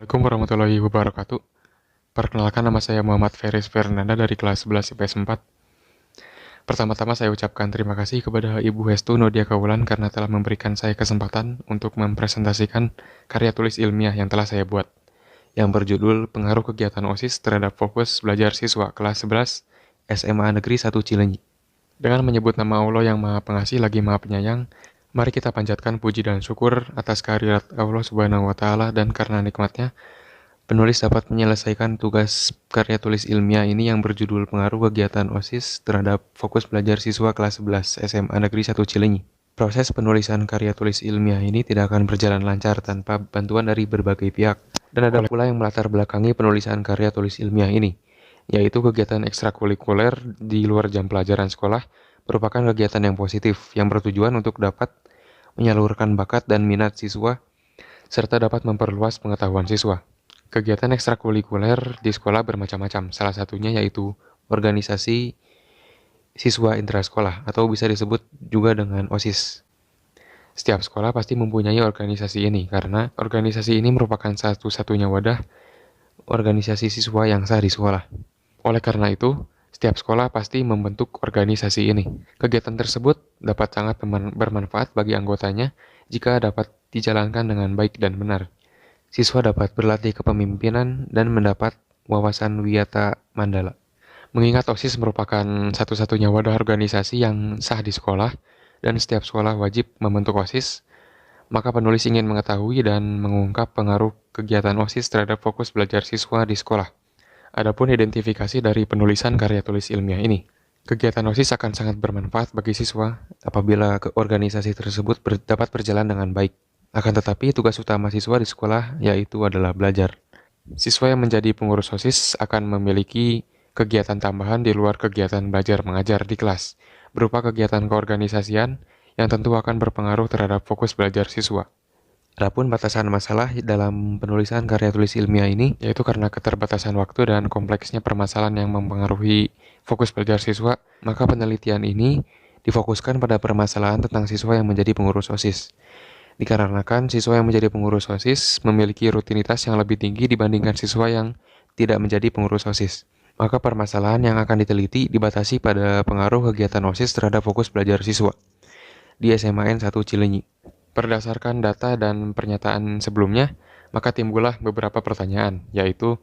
Assalamualaikum warahmatullahi wabarakatuh. Perkenalkan, nama saya Muhammad Feris Fernanda dari kelas 11 IPS 4. Pertama-tama saya ucapkan terima kasih kepada Ibu Hestu Nodia Kaulan karena telah memberikan saya kesempatan untuk mempresentasikan karya tulis ilmiah yang telah saya buat, yang berjudul Pengaruh Kegiatan OSIS Terhadap Fokus Belajar Siswa Kelas 11 SMA Negeri 1 Cileunyi. Dengan menyebut nama Allah yang Maha Pengasih lagi Maha Penyayang, mari kita panjatkan puji dan syukur atas kehadirat Allah Subhanahu wa Ta'ala, dan karena nikmatnya penulis dapat menyelesaikan tugas karya tulis ilmiah ini yang berjudul Pengaruh Kegiatan OSIS Terhadap Fokus Belajar Siswa Kelas 11 SMA Negeri 1 Cileunyi. Proses penulisan karya tulis ilmiah ini tidak akan berjalan lancar tanpa bantuan dari berbagai pihak. Dan ada pula yang melatar belakangi penulisan karya tulis ilmiah ini, yaitu kegiatan ekstrakurikuler di luar jam pelajaran sekolah merupakan kegiatan yang positif yang bertujuan untuk dapat menyalurkan bakat dan minat siswa serta dapat memperluas pengetahuan siswa. Kegiatan ekstrakurikuler di sekolah bermacam-macam, salah satunya yaitu organisasi siswa intrasekolah atau bisa disebut juga dengan OSIS. Setiap sekolah pasti mempunyai organisasi ini karena organisasi ini merupakan satu-satunya wadah organisasi siswa yang sah di sekolah. Oleh karena itu, setiap sekolah pasti membentuk organisasi ini. Kegiatan tersebut dapat sangat bermanfaat bagi anggotanya jika dapat dijalankan dengan baik dan benar. Siswa dapat berlatih kepemimpinan dan mendapat wawasan wiyata mandala. Mengingat OSIS merupakan satu-satunya wadah organisasi yang sah di sekolah, dan setiap sekolah wajib membentuk OSIS, maka penulis ingin mengetahui dan mengungkap pengaruh kegiatan OSIS terhadap fokus belajar siswa di sekolah. Adapun identifikasi dari penulisan karya tulis ilmiah ini, kegiatan OSIS akan sangat bermanfaat bagi siswa apabila organisasi tersebut dapat berjalan dengan baik. Akan tetapi, tugas utama siswa di sekolah yaitu adalah belajar. Siswa yang menjadi pengurus OSIS akan memiliki kegiatan tambahan di luar kegiatan belajar mengajar di kelas, berupa kegiatan keorganisasian yang tentu akan berpengaruh terhadap fokus belajar siswa. Adapun batasan masalah dalam penulisan karya tulis ilmiah ini, yaitu karena keterbatasan waktu dan kompleksnya permasalahan yang mempengaruhi fokus belajar siswa, maka penelitian ini difokuskan pada permasalahan tentang siswa yang menjadi pengurus OSIS. Dikarenakan siswa yang menjadi pengurus OSIS memiliki rutinitas yang lebih tinggi dibandingkan siswa yang tidak menjadi pengurus OSIS. Maka permasalahan yang akan diteliti dibatasi pada pengaruh kegiatan OSIS terhadap fokus belajar siswa di SMAN 1 Cileunyi. Berdasarkan data dan pernyataan sebelumnya, maka timbullah beberapa pertanyaan, yaitu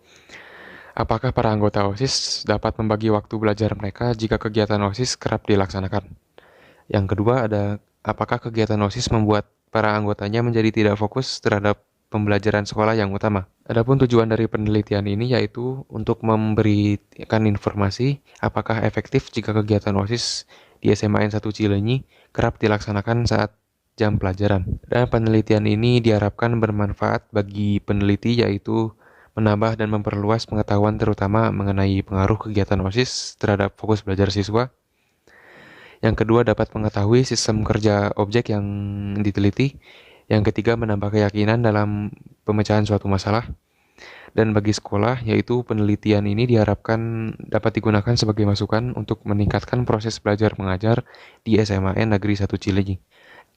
apakah para anggota OSIS dapat membagi waktu belajar mereka jika kegiatan OSIS kerap dilaksanakan? Yang kedua ada, apakah kegiatan OSIS membuat para anggotanya menjadi tidak fokus terhadap pembelajaran sekolah yang utama? Adapun tujuan dari penelitian ini yaitu untuk memberikan informasi apakah efektif jika kegiatan OSIS di SMAN 1 Cileunyi kerap dilaksanakan saat jam pelajaran. Dan penelitian ini diharapkan bermanfaat bagi peneliti yaitu menambah dan memperluas pengetahuan terutama mengenai pengaruh kegiatan OSIS terhadap fokus belajar siswa. Yang kedua, dapat mengetahui sistem kerja objek yang diteliti. Yang ketiga, menambah keyakinan dalam pemecahan suatu masalah. Dan bagi sekolah, yaitu penelitian ini diharapkan dapat digunakan sebagai masukan untuk meningkatkan proses belajar mengajar di SMAN Negeri 1 Cileunyi.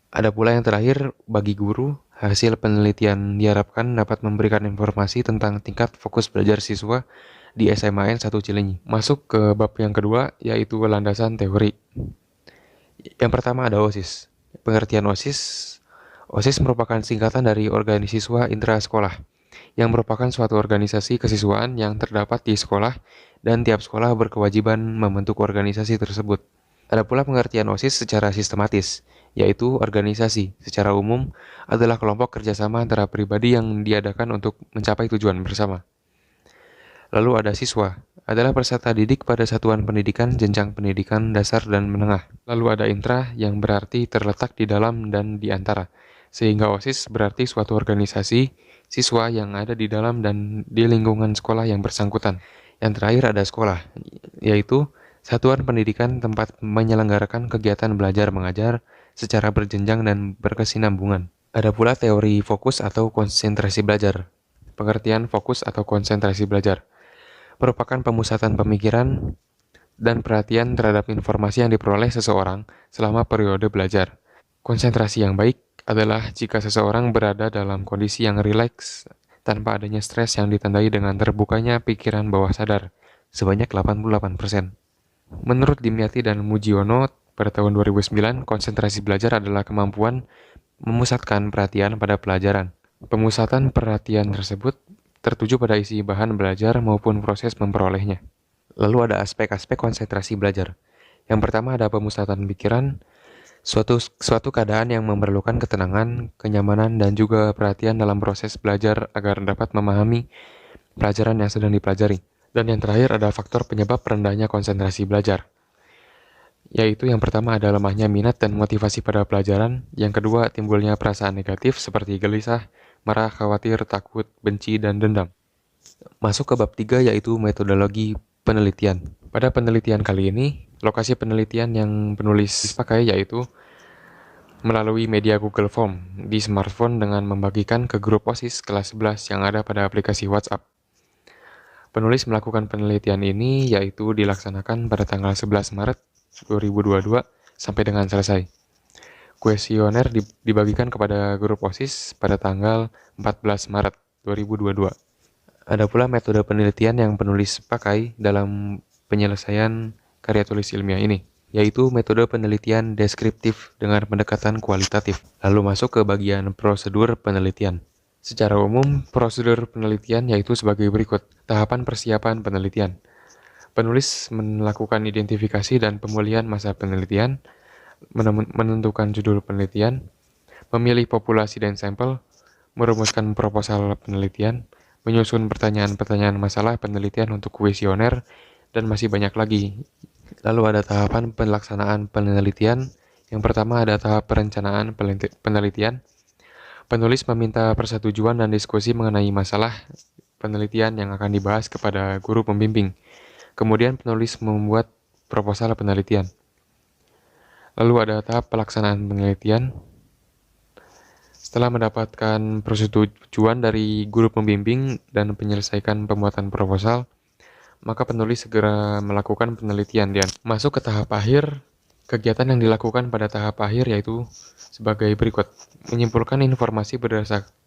Ada pula yang terakhir, bagi guru, hasil penelitian diharapkan dapat memberikan informasi tentang tingkat fokus belajar siswa di SMAN 1 Cileunyi. Masuk ke bab yang kedua, yaitu landasan teori. Yang pertama ada OSIS. Pengertian OSIS. OSIS merupakan singkatan dari organisasi siswa intrasekolah, yang merupakan suatu organisasi kesiswaan yang terdapat di sekolah dan tiap sekolah berkewajiban membentuk organisasi tersebut. Ada pula pengertian OSIS secara sistematis, yaitu organisasi secara umum adalah kelompok kerjasama antara pribadi yang diadakan untuk mencapai tujuan bersama. Lalu ada siswa, adalah peserta didik pada satuan pendidikan jenjang pendidikan dasar dan menengah. Lalu ada intra yang berarti terletak di dalam dan di antara, sehingga OSIS berarti suatu organisasi siswa yang ada di dalam dan di lingkungan sekolah yang bersangkutan. Yang terakhir ada sekolah, yaitu satuan pendidikan tempat menyelenggarakan kegiatan belajar mengajar secara berjenjang dan berkesinambungan. Ada pula teori fokus atau konsentrasi belajar. Pengertian fokus atau konsentrasi belajar merupakan pemusatan pemikiran dan perhatian terhadap informasi yang diperoleh seseorang selama periode belajar. Konsentrasi yang baik adalah jika seseorang berada dalam kondisi yang rileks tanpa adanya stres yang ditandai dengan terbukanya pikiran bawah sadar, sebanyak 88%. Menurut Dimyati dan Mujiono, pada tahun 2009, konsentrasi belajar adalah kemampuan memusatkan perhatian pada pelajaran. Pemusatan perhatian tersebut tertuju pada isi bahan belajar maupun proses memperolehnya. Lalu ada aspek-aspek konsentrasi belajar. Yang pertama ada pemusatan pikiran, suatu keadaan yang memerlukan ketenangan, kenyamanan, dan juga perhatian dalam proses belajar agar dapat memahami pelajaran yang sedang dipelajari. Dan yang terakhir ada faktor penyebab rendahnya konsentrasi belajar, yaitu yang pertama ada lemahnya minat dan motivasi pada pelajaran, yang kedua timbulnya perasaan negatif seperti gelisah, marah, khawatir, takut, benci, dan dendam. Masuk ke bab 3 yaitu metodologi penelitian. Pada penelitian kali ini, lokasi penelitian yang penulis pakai yaitu melalui media Google Form di smartphone dengan membagikan ke grup OSIS kelas 11 yang ada pada aplikasi WhatsApp. Penulis melakukan penelitian ini yaitu dilaksanakan pada tanggal 11 Maret 2022 sampai dengan selesai. Kuesioner dibagikan kepada grup OSIS pada tanggal 14 Maret 2022. Ada pula metode penelitian yang penulis pakai dalam penyelesaian karya tulis ilmiah ini, yaitu metode penelitian deskriptif dengan pendekatan kualitatif. Lalu masuk ke bagian prosedur penelitian. Secara umum, prosedur penelitian yaitu sebagai berikut. Tahapan persiapan penelitian. Penulis melakukan identifikasi dan pemulihan masa penelitian, menentukan judul penelitian, memilih populasi dan sampel, merumuskan proposal penelitian, menyusun pertanyaan-pertanyaan masalah penelitian untuk kuesioner, dan masih banyak lagi. Lalu ada tahapan pelaksanaan penelitian. Yang pertama ada tahap perencanaan penelitian. Penulis meminta persetujuan dan diskusi mengenai masalah penelitian yang akan dibahas kepada guru pembimbing. Kemudian penulis membuat proposal penelitian. Lalu ada tahap pelaksanaan penelitian. Setelah mendapatkan persetujuan dari guru pembimbing dan menyelesaikan pembuatan proposal, maka penulis segera melakukan penelitian dan masuk ke tahap akhir. Kegiatan yang dilakukan pada tahap akhir yaitu sebagai berikut. Menyimpulkan informasi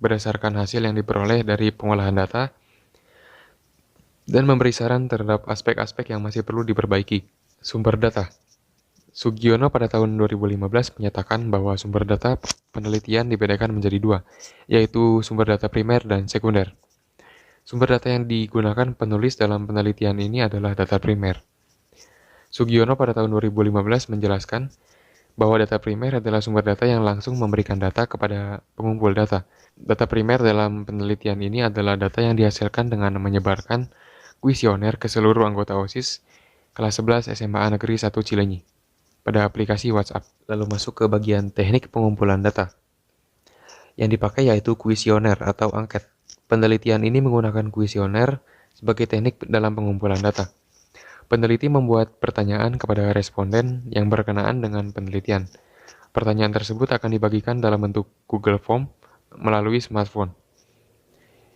berdasarkan hasil yang diperoleh dari pengolahan data dan memberi saran terhadap aspek-aspek yang masih perlu diperbaiki. Sumber data. Sugiono pada tahun 2015 menyatakan bahwa sumber data penelitian dibedakan menjadi dua, yaitu sumber data primer dan sekunder. Sumber data yang digunakan penulis dalam penelitian ini adalah data primer. Sugiono pada tahun 2015 menjelaskan bahwa data primer adalah sumber data yang langsung memberikan data kepada pengumpul data. Data primer dalam penelitian ini adalah data yang dihasilkan dengan menyebarkan kuesioner ke seluruh anggota OSIS kelas 11 SMA Negeri 1 Cilenyi pada aplikasi WhatsApp. Lalu masuk ke bagian teknik pengumpulan data. Yang dipakai yaitu kuesioner atau angket. Penelitian ini menggunakan kuesioner sebagai teknik dalam pengumpulan data. Peneliti membuat pertanyaan kepada responden yang berkenaan dengan penelitian. Pertanyaan tersebut akan dibagikan dalam bentuk Google Form melalui smartphone.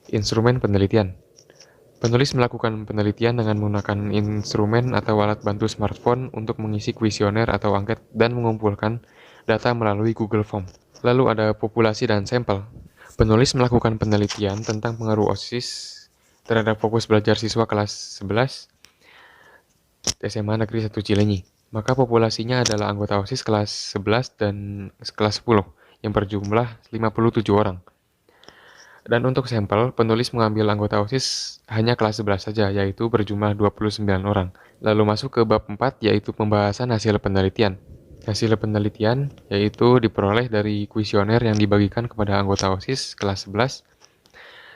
Instrumen penelitian. Penulis melakukan penelitian dengan menggunakan instrumen atau alat bantu smartphone untuk mengisi kuesioner atau angket dan mengumpulkan data melalui Google Form. Lalu ada populasi dan sampel. Penulis melakukan penelitian tentang pengaruh OSIS terhadap fokus belajar siswa kelas 11 SMA Negeri 1 Cilenyi. Maka populasinya adalah anggota OSIS kelas 11 dan kelas 10 yang berjumlah 57 orang. Dan untuk sampel, penulis mengambil anggota OSIS hanya kelas 11 saja, yaitu berjumlah 29 orang. Lalu masuk ke bab 4, yaitu pembahasan hasil penelitian. Hasil penelitian yaitu diperoleh dari kuesioner yang dibagikan kepada anggota OSIS kelas 11.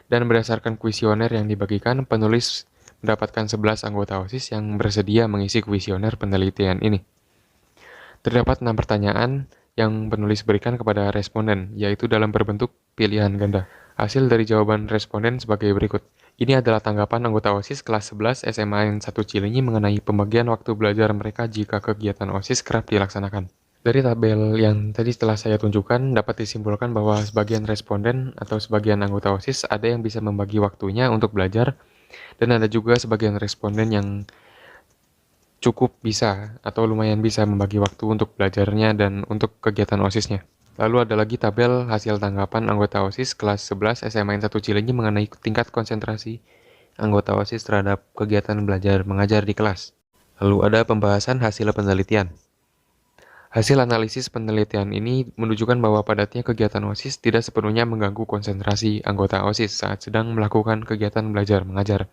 Dan berdasarkan kuesioner yang dibagikan, penulis mendapatkan 11 anggota OSIS yang bersedia mengisi kuesioner penelitian ini. Terdapat 6 pertanyaan yang penulis berikan kepada responden, yaitu dalam berbentuk pilihan ganda. Hasil dari jawaban responden sebagai berikut. Ini adalah tanggapan anggota OSIS kelas 11 SMA 1 Cilenyi mengenai pembagian waktu belajar mereka jika kegiatan OSIS kerap dilaksanakan. Dari tabel yang tadi telah saya tunjukkan, dapat disimpulkan bahwa sebagian responden atau sebagian anggota OSIS ada yang bisa membagi waktunya untuk belajar, dan ada juga sebagian responden yang cukup bisa atau lumayan bisa membagi waktu untuk belajarnya dan untuk kegiatan OSISnya. Lalu ada lagi tabel hasil tanggapan anggota OSIS kelas 11 SMA 1 Cileunyi mengenai tingkat konsentrasi anggota OSIS terhadap kegiatan belajar mengajar di kelas. Lalu ada pembahasan hasil penelitian. Hasil analisis penelitian ini menunjukkan bahwa padatnya kegiatan OSIS tidak sepenuhnya mengganggu konsentrasi anggota OSIS saat sedang melakukan kegiatan belajar mengajar.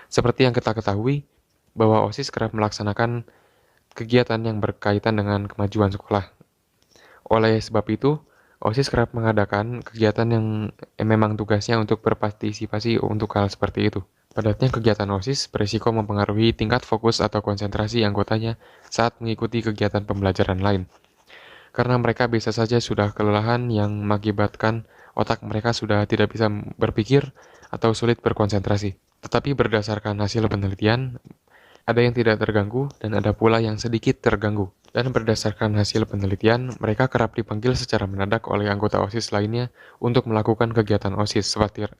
Seperti yang kita ketahui, bahwa OSIS kerap melaksanakan kegiatan yang berkaitan dengan kemajuan sekolah. Oleh sebab itu, OSIS kerap mengadakan kegiatan yang memang tugasnya untuk berpartisipasi untuk hal seperti itu. Padatnya kegiatan OSIS berisiko mempengaruhi tingkat fokus atau konsentrasi anggotanya saat mengikuti kegiatan pembelajaran lain. Karena mereka bisa saja sudah kelelahan yang mengakibatkan otak mereka sudah tidak bisa berpikir atau sulit berkonsentrasi. Tetapi berdasarkan hasil penelitian, ada yang tidak terganggu dan ada pula yang sedikit terganggu. Dan berdasarkan hasil penelitian, mereka kerap dipanggil secara mendadak oleh anggota OSIS lainnya untuk melakukan kegiatan OSIS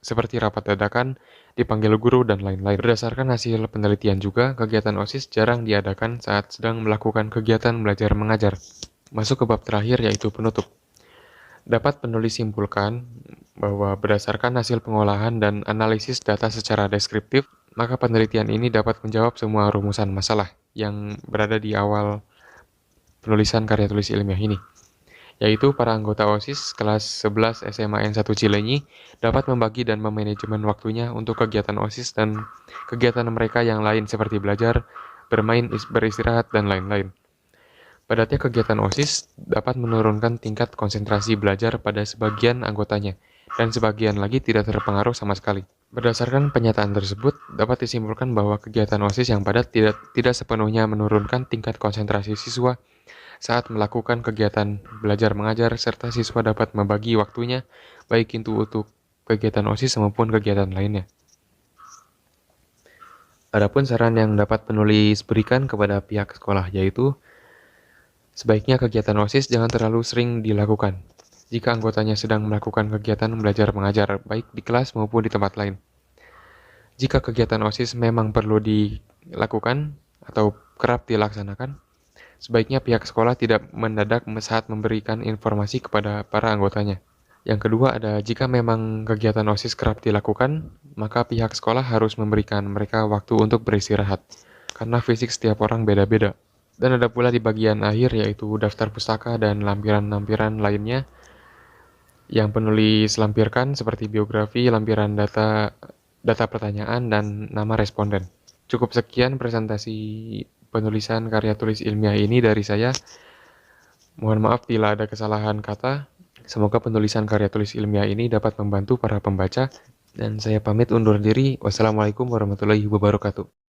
seperti rapat dadakan, dipanggil guru, dan lain-lain. Berdasarkan hasil penelitian juga, kegiatan OSIS jarang diadakan saat sedang melakukan kegiatan belajar mengajar. Masuk ke bab terakhir yaitu penutup. Dapat penulis simpulkan bahwa berdasarkan hasil pengolahan dan analisis data secara deskriptif, maka penelitian ini dapat menjawab semua rumusan masalah yang berada di awal penulisan karya tulis ilmiah ini, yaitu para anggota OSIS kelas 11 SMA N1 Cileunyi dapat membagi dan memanajemen waktunya untuk kegiatan OSIS dan kegiatan mereka yang lain seperti belajar, bermain, beristirahat, dan lain-lain. Padatnya kegiatan OSIS dapat menurunkan tingkat konsentrasi belajar pada sebagian anggotanya, dan sebagian lagi tidak terpengaruh sama sekali. Berdasarkan pernyataan tersebut, dapat disimpulkan bahwa kegiatan OSIS yang padat tidak sepenuhnya menurunkan tingkat konsentrasi siswa saat melakukan kegiatan belajar mengajar, serta siswa dapat membagi waktunya, baik itu untuk kegiatan OSIS maupun kegiatan lainnya. Adapun saran yang dapat penulis berikan kepada pihak sekolah yaitu, sebaiknya kegiatan OSIS jangan terlalu sering dilakukan jika anggotanya sedang melakukan kegiatan belajar mengajar, baik di kelas maupun di tempat lain. Jika kegiatan OSIS memang perlu dilakukan atau kerap dilaksanakan, sebaiknya pihak sekolah tidak mendadak saat memberikan informasi kepada para anggotanya. Yang kedua ada, jika memang kegiatan OSIS kerap dilakukan, maka pihak sekolah harus memberikan mereka waktu untuk beristirahat, karena fisik setiap orang beda-beda. Dan ada pula di bagian akhir yaitu daftar pustaka dan lampiran-lampiran lainnya yang penulis lampirkan seperti biografi, lampiran data pertanyaan, dan nama responden. Cukup sekian presentasi penulisan karya tulis ilmiah ini dari saya. Mohon maaf bila ada kesalahan kata. Semoga penulisan karya tulis ilmiah ini dapat membantu para pembaca. Dan saya pamit undur diri. Wassalamualaikum warahmatullahi wabarakatuh.